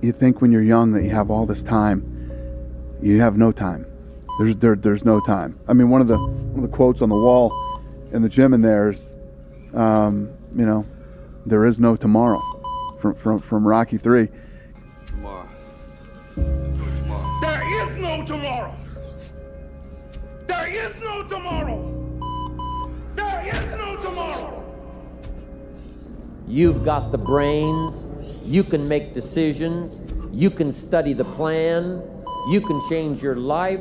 You think when you're young that you have all this time. You have no time. There's no time. I mean, one of the quotes on the wall in the gym in there is, there is no tomorrow, from Rocky 3. Tomorrow. Tomorrow. There is no tomorrow. There is no tomorrow. There is no tomorrow. You've got the brains. You can make decisions. You can study the plan. You can change your life.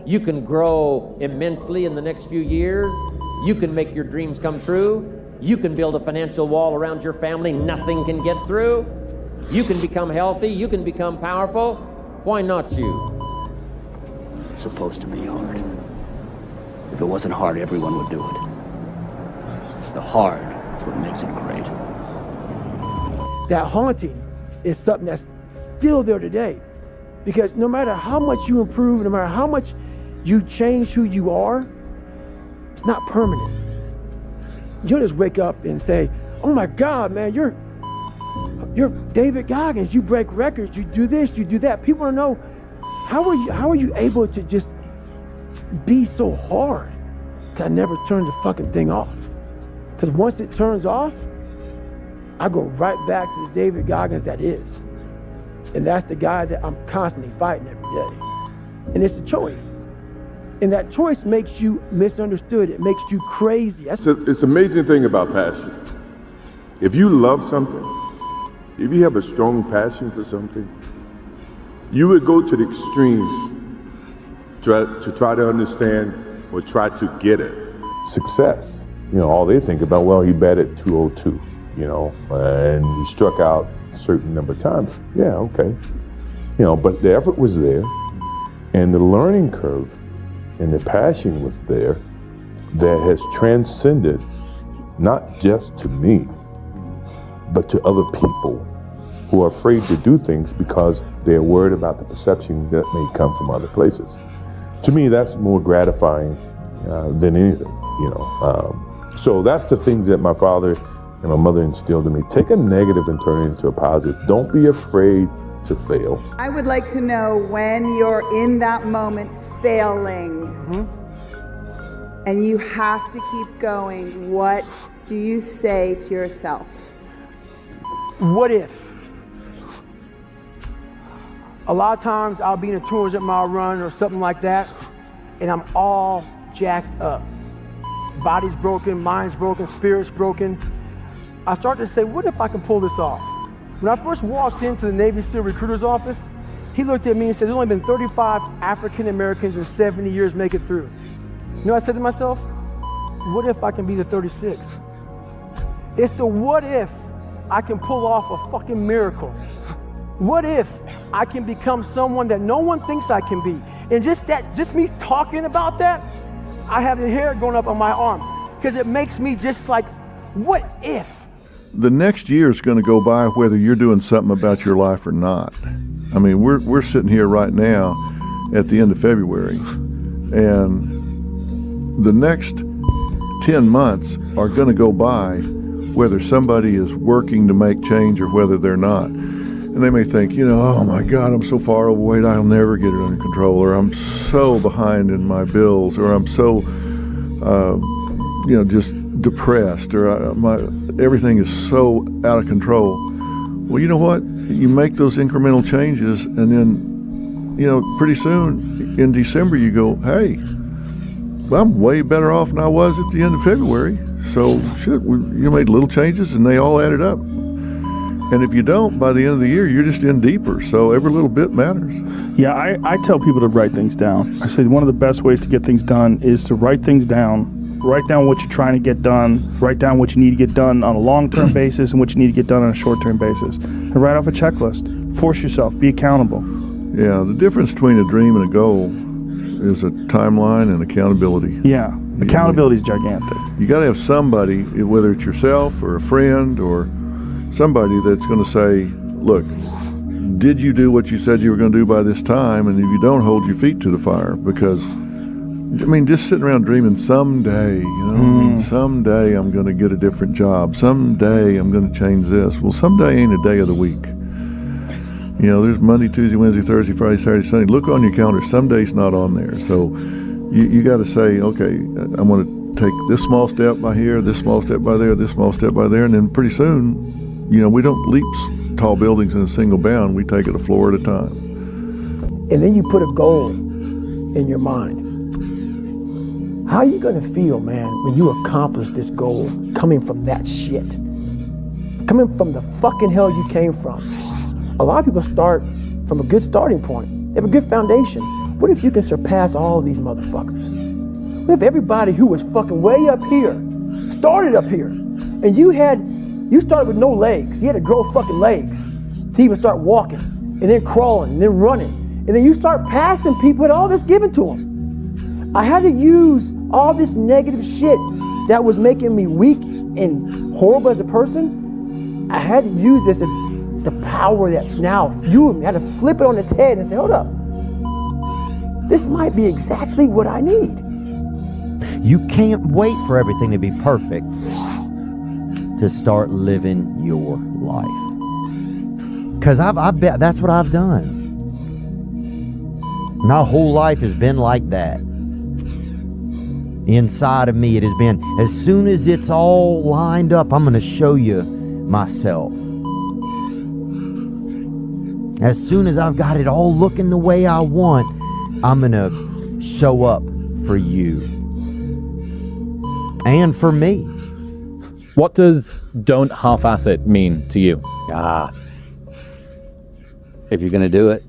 You can grow immensely in the next few years. You can make your dreams come true. You can build a financial wall around your family nothing can get through. You can become healthy. You can become powerful. Why not you? It's supposed to be hard. If it wasn't hard, everyone would do it. The hard is what makes it great. That haunting is something that's still there today. Because no matter how much you improve, no matter how much you change who you are, it's not permanent. You don't just wake up and say, oh my God, man, you're David Goggins, you break records, you do this, you do that. People don't know, how are you able to just be so hard? Because I never turned the fucking thing off. Because once it turns off, I go right back to the David Goggins that is. And that's the guy that I'm constantly fighting every day. And it's a choice. And that choice makes you misunderstood. It makes you crazy. It's an amazing thing about passion. If you love something, if you have a strong passion for something, you would go to the extremes to try to understand or try to get it. Success. All they think about, well, he batted .202, and he struck out a certain number of times. Yeah, okay. But the effort was there, and the learning curve and the passion was there that has transcended not just to me, but to other people who are afraid to do things because they're worried about the perception that may come from other places. To me, that's more gratifying than anything, So that's the things that my father and my mother instilled in me. Take a negative and turn it into a positive. Don't be afraid to fail. I would like to know when you're in that moment failing and you have to keep going, what do you say to yourself? What if? A lot of times I'll be in a 200 mile run or something like that, and I'm all jacked up. Body's broken, mind's broken, spirit's broken. I start to say, what if I can pull this off? When I first walked into the Navy SEAL recruiter's office, he looked at me and said, there's only been 35 African Americans in 70 years make it through. You know what I said to myself? What if I can be the 36th? It's the what if I can pull off a fucking miracle. What if I can become someone that no one thinks I can be? And just me talking about that, I have the hair going up on my arms because it makes me just like, what if? The next year is going to go by whether you're doing something about your life or not. I mean, we're sitting here right now at the end of February, and the next 10 months are going to go by whether somebody is working to make change or whether they're not. And they may think, oh my God, I'm so far overweight, I'll never get it under control, or I'm so behind in my bills, or I'm so, just depressed, or everything is so out of control. Well, you know what? You make those incremental changes, and then, pretty soon in December you go, hey, well, I'm way better off than I was at the end of February. So you made little changes and they all added up. And if you don't, by the end of the year, you're just in deeper. So every little bit matters. Yeah, I tell people to write things down. I say one of the best ways to get things done is to write things down. Write down what you're trying to get done. Write down what you need to get done on a long-term basis and what you need to get done on a short-term basis. And write off a checklist. Force yourself. Be accountable. Yeah, the difference between a dream and a goal is a timeline and accountability. Yeah, accountability is gigantic. You got to have somebody, whether it's yourself or a friend or somebody that's going to say, look, did you do what you said you were going to do by this time? And if you don't, hold your feet to the fire. Because, just sitting around dreaming someday, someday I'm going to get a different job. Someday I'm going to change this. Well, someday ain't a day of the week. You know, there's Monday, Tuesday, Wednesday, Thursday, Friday, Saturday, Sunday. Look on your calendar. Some days not on there. So you got to say, okay, I'm going to take this small step by here, this small step by there, this small step by there, and then pretty soon, you know, we don't leap tall buildings in a single bound. We take it a floor at a time. And then you put a goal in your mind. How are you going to feel, man, when you accomplish this goal coming from that shit? Coming from the fucking hell you came from. A lot of people start from a good starting point. They have a good foundation. What if you can surpass all of these motherfuckers? What if everybody who was fucking way up here started up here, and you started with no legs. You had to grow fucking legs to even start walking, and then crawling, and then running, and then you start passing people with all this given to them. I had to use all this negative shit that was making me weak and horrible as a person. I had to use this as the power that's now fueling me. I had to flip it on its head and say, hold up. This might be exactly what I need. You can't wait for everything to be perfect to start living your life. Because I bet that's what I've done. My whole life has been like that. Inside of me, it has been, as soon as it's all lined up, I'm going to show you myself. As soon as I've got it all looking the way I want, I'm going to show up for you. And for me. What does don't half-ass it mean to you? If you're going to do it,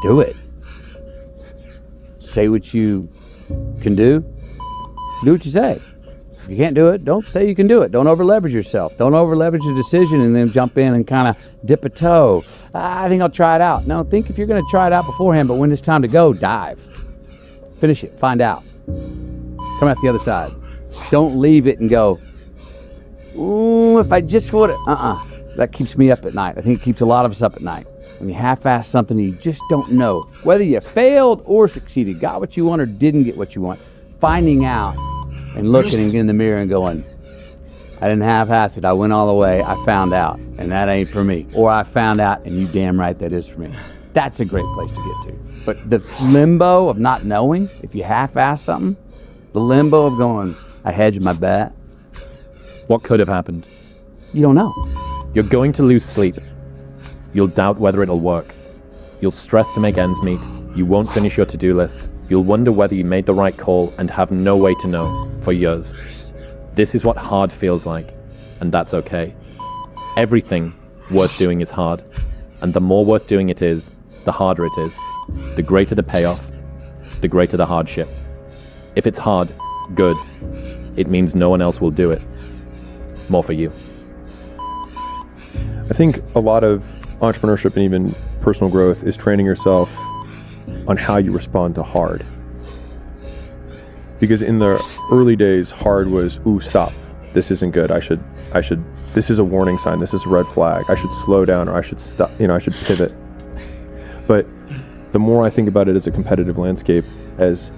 do it. Say what you can do what you say. If you can't do it, don't say you can do it. Don't over-leverage yourself. Don't over-leverage a decision and then jump in and kind of dip a toe. I think I'll try it out. No, think if you're going to try it out beforehand, but when it's time to go, dive. Finish it. Find out. Come out the other side. Don't leave it and go, ooh, if I just would have. That keeps me up at night. I think it keeps a lot of us up at night. When you half-ass something, you just don't know. Whether you failed or succeeded, got what you want or didn't get what you want. Finding out and looking in the mirror and going, I didn't half-ass it. I went all the way. I found out. And that ain't for me. Or I found out and you damn right that is for me. That's a great place to get to. But the limbo of not knowing, if you half-ass something, the limbo of going, I hedged my bet. What could have happened? You don't know. You're going to lose sleep. You'll doubt whether it'll work. You'll stress to make ends meet. You won't finish your to-do list. You'll wonder whether you made the right call and have no way to know for years. This is what hard feels like, and that's okay. Everything worth doing is hard, and the more worth doing it is, the harder it is. The greater the payoff, the greater the hardship. If it's hard, good. It means no one else will do it. More for you. I think a lot of entrepreneurship and even personal growth is training yourself on how you respond to hard. Because in the early days, hard was, ooh, stop. This isn't good. This is a warning sign. This is a red flag. I should slow down, or I should stop, I should pivot. But the more I think about it as a competitive landscape, as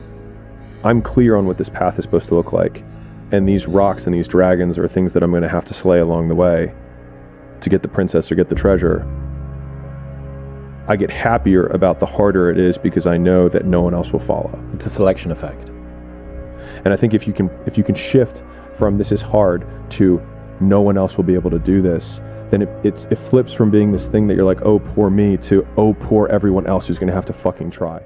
I'm clear on what this path is supposed to look like, and these rocks and these dragons are things that I'm going to have to slay along the way to get the princess or get the treasure, I get happier about the harder it is because I know that no one else will follow. It's a selection effect. And I think if you can shift from this is hard to no one else will be able to do this, then it flips from being this thing that you're like, oh, poor me, to oh, poor everyone else who's going to have to fucking try.